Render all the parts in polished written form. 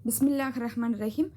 பிஸ்மில்லாஹ் ரஹ்மான் ரஹீம்.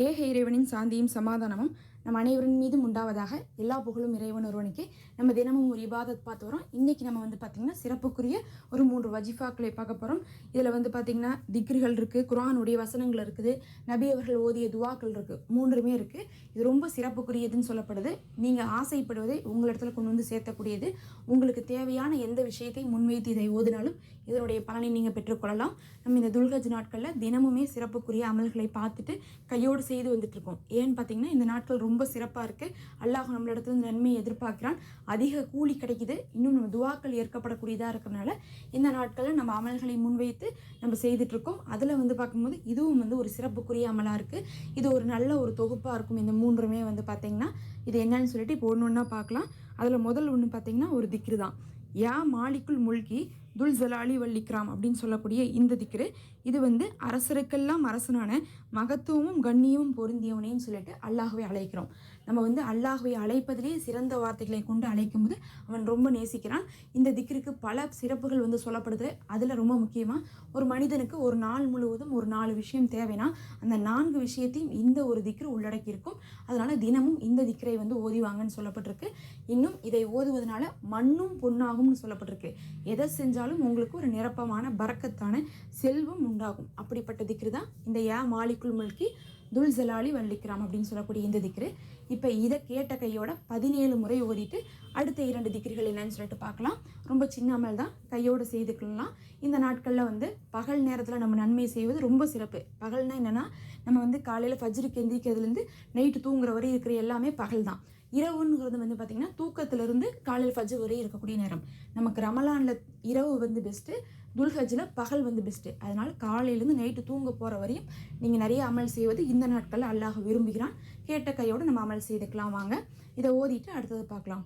ஏக இறைவனின் சாந்தியும் சமாதானமும் நம்ம அனைவரின் மீதும் உண்டாவதாக. எல்லா புகழும் இறைவன் ஒருவனுக்கு. நம்ம தினமும் ஒரு இபாதத் பார்த்து வரோம். இன்றைக்கி நம்ம பார்த்திங்கன்னா சிறப்புக்குரிய ஒரு 3 வஜிஃபாக்களை பார்க்க போகிறோம். இதில் பார்த்திங்கன்னா திக்ருகள் இருக்குது, குர்ஆனுடைய வசனங்கள் இருக்குது, நபி அவர்கள் ஓதிய துவாக்கள் இருக்குது, 3மே இருக்குது. இது ரொம்ப சிறப்புக்குரியதுன்னு சொல்லப்படுது. நீங்கள் ஆசைப்படுவதை உங்களிடத்துல கொண்டு சேர்த்தக்கூடியது. உங்களுக்கு தேவையான எந்த விஷயத்தை முன்வைத்து இதை ஓதினாலும் இதனுடைய பலனை நீங்கள் பெற்றுக்கொள்ளலாம். நம்ம இந்த துல்ஹஜ் நாட்களில் தினமுமே சிறப்புக்குரிய அமல்களை பார்த்துட்டு கையோடு செய்து வந்துட்டுருக்கோம். ஏன்னு பார்த்தீங்கன்னா இந்த நாட்கள் ரொம்ப சிறப்பாக இருக்குது. அல்லாஹ் நம்மளிடத்துல நன்மையை எதிர்பார்க்கிறான். அதிக கூலி கிடைக்குது. இன்னும் நம்ம துவாக்கள் ஏற்கப்படக்கூடியதாக இருக்கிறனால இந்த நாட்களில் நம்ம அமல்களை முன்வைத்து நம்ம செய்துட்ருக்கோம். அதில் பார்க்கும்போது இதுவும் ஒரு சிறப்புக்குரிய அமலாக இருக்குது. இது ஒரு நல்ல ஒரு தொகுப்பாக இருக்கும். இந்த 3மே பார்த்திங்கன்னா இது என்னன்னு சொல்லிட்டு இப்போ ஒன்று ஒன்றா பார்க்கலாம். அதில் முதல் ஒன்று பார்த்திங்கன்னா ஒரு திக்ரு தான். யா மாலிக்குல் முல்கி துல் ஜலாலி வல்லிக்ராம் அப்படின்னு சொல்லக்கூடிய இந்த திக்ரு. இது அரசருக்கெல்லாம் அரசனான மகத்துவமும் கண்ணியமும் பொருந்தியவனேன்னு சொல்லிட்டு அல்லாஹ்வை அழைக்கிறோம். நம்ம அல்லாஹ்வை அழைப்பதிலே சிறந்த வார்த்தைகளை கொண்டு அழைக்கும் போது அவன் ரொம்ப நேசிக்கிறான். இந்த திக்ருக்கு பல சிறப்புகள் சொல்லப்படுது. அதில் ரொம்ப முக்கியமாக ஒரு மனிதனுக்கு ஒரு நாள் முழுவதும் ஒரு 4 விஷயம் தேவைன்னா அந்த 4 விஷயத்தையும் இந்த ஒரு திக்ரு உள்ளடக்கி இருக்கும். அதனால தினமும் இந்த திக்ரை ஓதிவாங்கன்னு சொல்லப்பட்டிருக்கு. இன்னும் இதை ஓதுவதனால மண்ணும் பொன்னாகும்னு சொல்லப்பட்டிருக்கு. எதை செஞ்சாலும் உங்களுக்கு ஒரு நிரப்பமான பரக்கத்தான செல்வம் உண்டாகும். அப்படிப்பட்ட திக்ரு தான் இந்த யா மாலிக்குல் முல்கி துல் ஜலாலி வல்லிக்ராம் அப்படின்னு சொல்லக்கூடிய இந்த திக்ரு. இப்போ இதை கேட்ட கையோட 17 முறை ஓதிட்டு அடுத்த 2 திக்ருகள் என்னன்னு சொல்லிட்டு பார்க்கலாம். ரொம்ப சின்ன அமல் தான், கையோடு செய்துக்கலாம். இந்த நாட்களில் பகல் நேரத்தில் நம்ம நன்மை செய்வது ரொம்ப சிறப்பு. பகல்னா என்னென்னா நம்ம காலையில் ஃபஜ்ருக்கு எந்திரிக்கிறதுலேருந்து நைட்டு தூங்குற வரை இருக்கிற எல்லாமே பகல் தான். இரவுங்கிறது பார்த்திங்கன்னா தூக்கத்திலிருந்து காலையில் ஃபஜ்ர் வரை இருக்கக்கூடிய நேரம். நமக்கு ரமலானில் இரவு பெஸ்ட்டு, துல்ஹஜ்ஜில் பகல் பெஸ்ட்டு. அதனால் காலையிலேருந்து நைட்டு தூங்க போகிற வரையும் நீங்கள் நிறைய அமல் செய்வது இந்த நாட்களில் அல்லாஹ் விரும்புகிறான். கேட்ட கையோடு நம்ம அமல் செய்துக்கலாம். வாங்க இதை ஓதிட்டு அடுத்தது பார்க்கலாம்.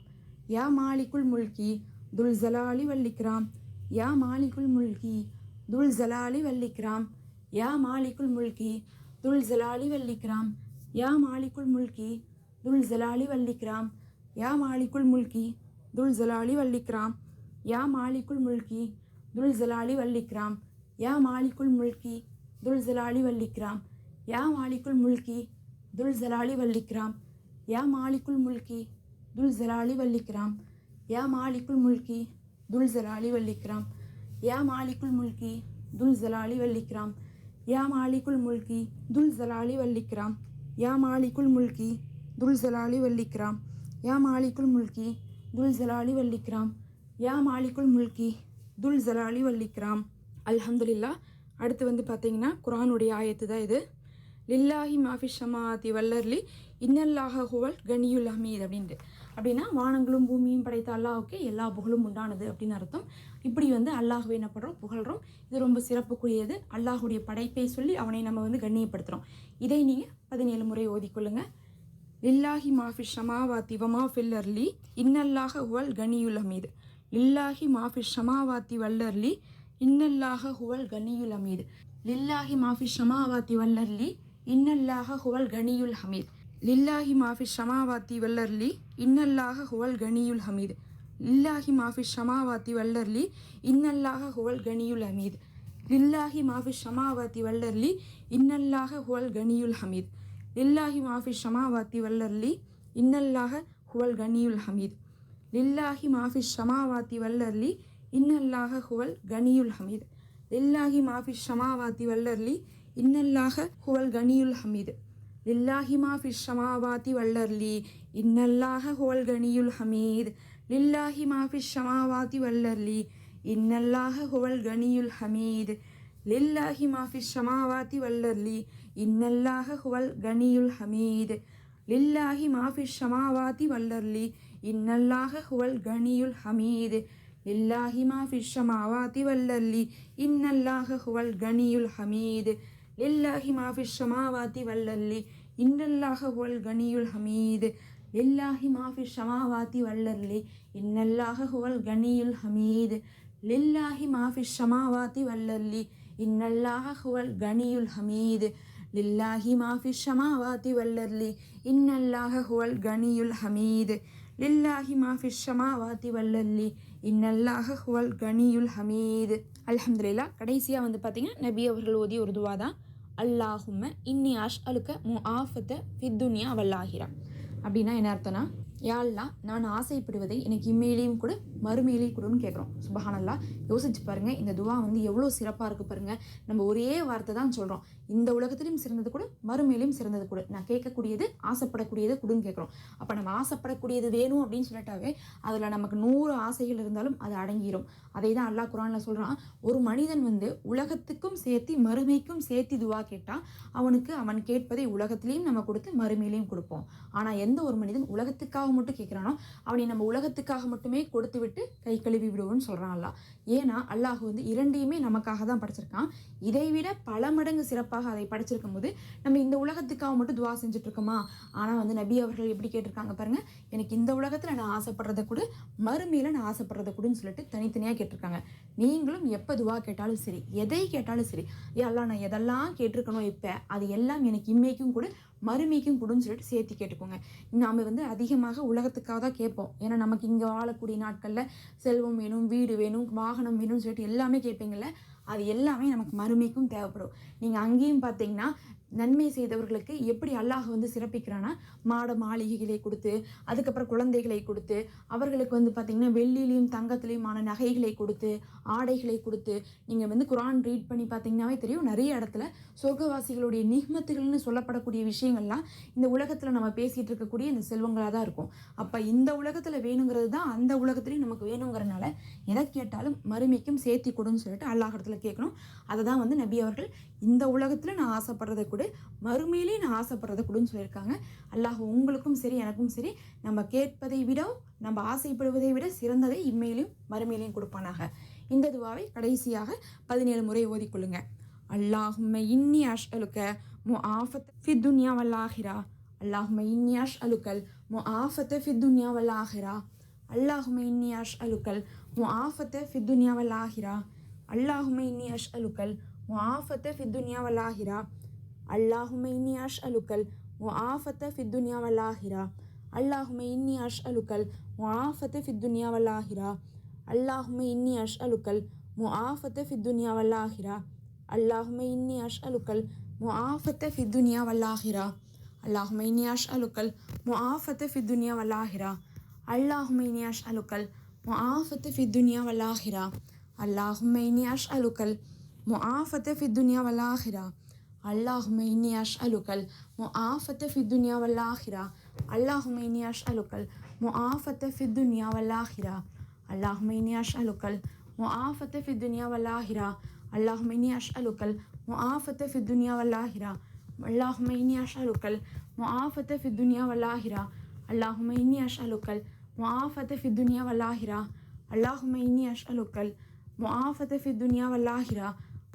யா மாலிக்குல் முல்கி துல் ஜலாலி வல்லிக்ராம். யா மாலிக்குல் முல்கி துல் ஜலாலி வல்லிக்ராம். யா மாலிக்குல் முல்கி துல் ஜலாலி வல்லிக்ராம். யா மாலிக்குல் முல்கி துல் ஜலாலி வல்லிக்ராம். யா மாலிக்குல் முல்கி துல் ஜலாலி வல்லிக்ராம். யா மாலிக்குல் முல்கி துல் ஜலாலி வல்லிக்ராம். யா மாலிக்குல் முல்கி துல் ஜலாலி வல்லிக்ராம். யா மாலிக்குல் முல்கி துல் ஜலாலி வல்லிக்ராம். யா மாலிக்குல் முல்கி துல் ஜலாலி வல்லிக்ராம். யா மாலிக்குல் முல்கி துல் ஜலாலி வல்லிக்ராம். யா மாலிக்குல் முல்கி துல் ஜலாலி வல்லிக்ராம். யா மாலிக்குல் முல்கி துல் ஜலாலி வல்லிக்ராம். யா மாலிக்குல் முல்கி துல் ஜலாலி வல்லிக்ராம். யா மாலிக்குல் முல்கி துல் ஜலாலி வல்லிக்ராம். யா மாலிக்குல் முல்கி துல் ஜலாலி வல்லிக்ராம். அல்ஹம்துலில்லாஹ். அடுத்து பார்த்தீங்கன்னா குர்ஆனுடைய ஆயத்து தான் இது. லில்லாஹி மாஃபிஷ் ஸமாவாதி வல்லர்லி இன்னல்லாஹ ஹுவல் கனியுல் ஹமீத் அப்படின்ட்டு. அப்படின்னா வானங்களும் பூமியும் படைத்த அல்லாஹ்வுக்கே எல்லா புகழும் உண்டானது அப்படின்னு அர்த்தம். இப்படி அல்லாஹ்வை என்ன பண்ணுறோம், புகழ்கிறோம். இது ரொம்ப சிறப்புக்குரியது. அல்லாஹுடைய படைப்பை சொல்லி அவனை நம்ம கண்ணியப்படுத்துகிறோம். இதை நீங்கள் 17 முறை ஓதிக்கொள்ளுங்க. லில்லாஹி மாஃபிஷ் ஸமாவாதி வமா ஃபில் அர்லி இன்னல்லாஹ ஹுவல் கனியுல் ஹமீத். லில்லாஹி மாஃபிஷ் ஸமாவாதி வல்லர்லி இன்னல்லாஹ ஹுவல் கனியுல் ஹமீத். லில்லாஹி மாஃபிஷ் ஸமாவாதி வல்லர்லி இன்னல்லாஹ ஹுவல் கனியுல் ஹமீத். லில்லாஹி மாஃபிஷ் ஸமாவாதி வல்லர்லி இன்னல்லாஹ ஹுவல் கனியுல் ஹமீத். லில்லாஹி மாஃபிஷ் ஸமாவாதி வல்லர்லி இன்னல்லாஹ ஹுவல் கனியுல் ஹமீத். லில்லாஹி மாஃபிஷ் ஸமாவாதி வல்லர்லி இன்னல்லாஹ ஹுவல் கனியுல் ஹமீத். லில்லாஹி மாஃபிஷ் ஸமாவாதி வல்லர்லி இன்னல்லாஹ ஹுவல் கனியுல் ஹமீத். லில்லாஹி மாஃபிஷ் ஸமாவாதி வல்லர்லி இன்னல்லாஹ ஹுவல் கனியுல் ஹமீத். லில்லாஹி மாஃபிஷ் ஸமாவாதி வல்லர்லி இன்னல்லாஹ ஹுவல் கனியுல் ஹமீத். லில்லாஹி மாஃபிஷ் ஸமாவாதி வல்லர்லி இன்னல்லாஹ ஹுவல் கனியுல் ஹமீத். லில்லாஹி மாஃபிஷ் ஸமாவாதி வல்லர்லி இன்னல்லாஹ ஹுவல் கனியுல் ஹமீத். லில்லாஹி மாஃபிஷ் ஸமாவாதி வல்லர்லி இன்னல்லாஹ ஹுவல் கனியுல் ஹமீத். லில்லாஹி மாஃபிஷ் ஸமாவாதி வல்லர்லி இன்னல்லாஹ ஹுவல் கனியுல் ஹமீத். லில்லாஹி மாஃபிஷ் ஸமாவாதி வல்லர்லி இன்னல்லாஹ ஹுவல் கனியுல் ஹமீத். லில்லாஹி மாஃபிஷ் ஸமாவாதி வல்லர்லி இன்னல்லாஹ ஹுவல் கனியுல் ஹமீத். லில்லாஹி மாஃபிஷ் ஸமாவாதி வல்லர்லி இன்னல்லாஹ ஹுவல் கனியுல் ஹமீத். லில்லாஹி மாஃபிஷ் ஸமாவாதி வல்லர்லி இன்னல்லாஹ ஹுவல் கனியுல் ஹமீத். லில்லாஹி மாஃபிஷ் ஸமாவாதி வல்லர்லி இன்னல்லாஹ ஹுவல் கனியுல் ஹமீத். லில்லாஹி மாஃபிஷ் ஸமாவாதி வல்லர்லி இன்னல்லாஹ ஹுவல் கனியுல் ஹமீத். அல்ஹம்துலில்லாஹ். கடைசியாக பார்த்தீங்கன்னா நபி அவர்கள் ஓதிய ஒரு துவா தான். அல்லாஹும்ம இன்னி அஷ்அலுக முஆஃபத ஃபித்துன்யா வல்லாஹிரா. அப்படின்னா என்ன அர்த்தம்னா, யா அல்லாஹ், நான் ஆசைப்படுவதை எனக்கு இம்மையிலையும் கூட மறுமையிலையும் கூடன்னு கேட்குறோம். சுபஹானல்லாஹ். யோசிச்சு பாருங்கள், இந்த துவா வந்து எவ்வளோ சிறப்பாக இருக்குது பாருங்கள். நம்ம ஒரே வார்த்தை தான் சொல்கிறோம், இந்த உலகத்திலையும் சிறந்தது கூட மறுமையிலையும் சிறந்தது கூட, நான் கேட்கக்கூடியது ஆசைப்படக்கூடியது கூடன்னு கேட்குறோம். அப்போ நம்ம ஆசைப்படக்கூடியது வேணும் அப்படின்னு சொல்லிட்டாவே அதில் நமக்கு 100 ஆசைகள் இருந்தாலும் அது அடங்கிடும். அதை தான் அல்லாஹ் குர்ஆனில் சொல்கிறான், ஒரு மனிதன் வந்து உலகத்துக்கும் சேர்த்து மறுமைக்கும் சேர்த்து துவா கேட்டால் அவனுக்கு அவன் கேட்பதை உலகத்திலையும் நம்ம கொடுத்து மறுமையிலையும் கொடுப்போம். ஆனால் எந்த ஒரு மனிதன் உலகத்துக்காக மட்டும் கேட்குறானோ அவனை நம்ம உலகத்துக்காக மட்டுமே கொடுத்து விட்டு கை கழுவி விடுவோம்னு சொல்கிறான் அல்லாஹ். ஏன்னா அல்லாஹ் வந்து இரண்டையுமே நமக்காக தான் படைச்சிருக்கான். இதை விட பல மடங்கு சிறப்பாக அதை படைச்சிருக்கும் போது நம்ம இந்த உலகத்துக்காக மட்டும் துவா செஞ்சுட்டு இருக்கோமா? ஆனால் வந்து நபி அவர்கள் எப்படி கேட்டிருக்காங்க பாருங்கள், எனக்கு இந்த உலகத்தில் நான் ஆசைப்படுறதை கூட மறுமையில் நான் ஆசைப்படுறதை கூடன்னு சொல்லிட்டு தனித்தனியாக கேட்டிருக்காங்க. நீங்களும் எப்போ துவா கேட்டாலும் சரி, எதை கேட்டாலும் சரி, அல்லாஹ் நான் எதெல்லாம் கேட்டிருக்கணும் இப்போ அது எல்லாம் எனக்கு இம்மைக்கும் கூட மறுமைக்கும் கூடன்னு சொல்லிட்டு சேர்த்து கேட்டுக்கோங்க. நாம் வந்து அதிகமாக உலகத்துக்காக தான் கேட்போம். ஏன்னா நமக்கு இங்கே வாழக்கூடிய நாட்களில் செல்வம் வேணும், வீடு வேணும், வாகனம் வேணும்னு சொல்லிட்டு எல்லாமே கேட்பீங்கள்ல, அது எல்லாமே நமக்கு மறுமைக்கும் தேவைப்படும். நீங்கள் அங்கேயும் பார்த்தீங்கன்னா நன்மை செய்தவர்களுக்கு எப்படி அல்லாஹ் வந்து சிறப்பிக்கிறான்னா, மாட மாளிகைகளை கொடுத்து, அதுக்கப்புறம் குழந்தைகளை கொடுத்து, அவர்களுக்கு வந்து பார்த்திங்கன்னா வெள்ளிலையும் தங்கத்துலேயுமான நகைகளை கொடுத்து, ஆடைகளை கொடுத்து, நீங்கள் வந்து குர்ஆன் ரீட் பண்ணி பார்த்தீங்கன்னாவே தெரியும், நிறைய இடத்துல சொர்க்கவாசிகளுடைய நிஹ்மத்துகள்னு சொல்லப்படக்கூடிய விஷயங்கள்லாம் இந்த உலகத்தில் நம்ம பேசிகிட்டு இருக்கக்கூடிய இந்த செல்வங்களாக தான் இருக்கும். அப்போ இந்த உலகத்தில் வேணுங்கிறது தான் அந்த உலகத்துலேயும் நமக்கு வேணுங்கிறனால எதை கேட்டாலும் மறுமைக்கும் சேர்த்தி கொடுன்னு சொல்லிட்டு அல்லாஹ் இடத்துல கேட்கணும். அதை தான் வந்து நபி அவர்கள் இந்த உலகத்தில் நான் ஆசைப்படுறதை கூட மறுமையிலே நான் ஆசைப்படுறதை கூடன்னு சொல்லியிருக்காங்க. அல்லாஹ் உங்களுக்கும் சரி எனக்கும் சரி நம்ம கேட்பதை விட நம்ம ஆசைப்படுவதை விட சிறந்ததை இம்மையிலையும் மறுமையிலையும் கொடுப்பானாக. இந்த துவாவை கடைசியாக 17 முறை ஓதிக்கொள்ளுங்க. அல்லாஹும்ம இன்னி அஷ்அலுக முஆஃபத ஃபித் துன்யா வல் ஆஹிரா. அல்லாஹும்ம இன்னி அஷ்அலுகல் முஆஃபத ஃபித் துன்யா வல் ஆஹிரா. அல்லாஹும்ம இன்னி அஷ்அலுகல் முஆஃபத ஃபித் துன்யா வல் ஆஹிரா. அல்லாஹும்ம இன்னி அஷ்அலுகல் முஆஃபத ஃபித் துன்யா வல் ஆஹிரா. அல்லாஹும்ம இன்னி அஷ்அலுகல் முஆஃபத ஃபித் துன்யா வல் ஆஹிரா. அல்லாஹும்ம இன்னி அஷ்அலுகல் முஆஃபத ஃபித் துன்யா வல் ஆஹிரா. அல்லாஹும்ம இன்னி அஷ்அலுகல் முஆஃபத ஃபித் துன்யா வல் ஆஹிரா. அல்லாஹும்ம இன்னி அஷ்அலுகல் முஆஃபத ஃபித் துன்யா வல் ஆஹிரா. அல்லாஹும்ம இன்னி அஷ்அலுகல் முஆஃபத ஃபித் துன்யா வல் ஆஹிரா. அல்லாஹும்ம இன்னி அஷ்அலுகல் முஆஃபத ஃபித் துன்யா வல் ஆஹிரா. அல்லாஹும்ம இன்னி அஷ்அலுகல் முஆஃபத ஃபித் துன்யா வல் ஆஹிரா. அல்லாஹும்ம இன்னி அஷ்அலுகல் முஆஃபத ஃபித் துன்யா வல் ஆஹிரா. அல்லாஹும்ம இன்னி அஷ்அலுகல் முஆஃபத ஃபித் துன்யா வல் ஆஹிரா. அல்லாஹும்ம இன்னி அஷ்அலுகல் முஆஃபத ஃபித் துன்யா வல் ஆஹிரா. அல்லாஹும்ம இன்னி அஷ்அலுகல் முஆஃபத ஃபித் துன்யா வல் ஆஹிரா. அல்லாஹும்ம இன்னி அஷ்அலுகல் முஆஃபத ஃபித் துன்யா வல் ஆஹிரா. அல்லாஹும்ம இன்னி அஷ்அலுகல் முஆஃபத ஃபித் துன்யா வல் ஆஹிரா. அல்லாஹும்ம இன்னி அஷ்அலுகல் முஆஃபத ஃபித் துன்யா வல் ஆஹிரா.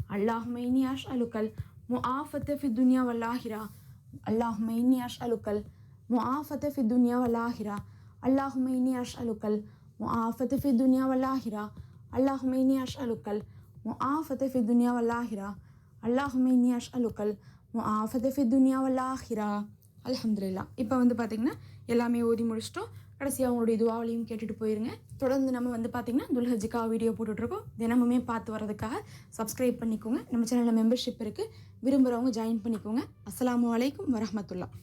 அல்லாஹும்ம இன்னி அஷ்அலுகல் முஆஃபத ஃபித் துன்யா வல் ஆஹிரா. அல்லாஹும்ம இன்னி அஷ்அலுகல் முஆஃபத ஃபித் துன்யா வல் ஆஹிரா. அல்லாஹும்ம இன்னி அஷ்அலுகல் முஆஃபத ஃபித் துன்யா வல் ஆஹிரா. அல்லாஹும்ம இன்னி அஷ்அலுகல் முஆஃபத ஃபித் துன்யா வல் ஆஹிரா. அல்லாஹும்ம இன்னி அஷ்அலுகல் முஆஃபத ஃபித் துன்யா வல் ஆஹிரா. அல்ஹம்துலில்லாஹ். இப்போ வந்து பார்த்திங்கன்னா எல்லாமே ஓதி முடிச்சிட்டோம். கடைசியாக அவங்களுடைய துவாவலையும் கேட்டுட்டு போயிருங்க. தொடர்ந்து நம்ம வந்து பார்த்திங்கன்னா துல்ஹஜ்ஜுக்காக வீடியோ போட்டுட்ருக்கோம். தினமுமே பார்த்து வரதுக்காக சப்ஸ்கிரைப் பண்ணிக்கோங்க. நம்ம சேனலில் மெம்பர்ஷிப் இருக்குது, விரும்புகிறவங்க ஜாயின் பண்ணிக்கோங்க. அஸ்ஸலாமு அலைக்கும் வரஹ்மத்துல்லாஹ்.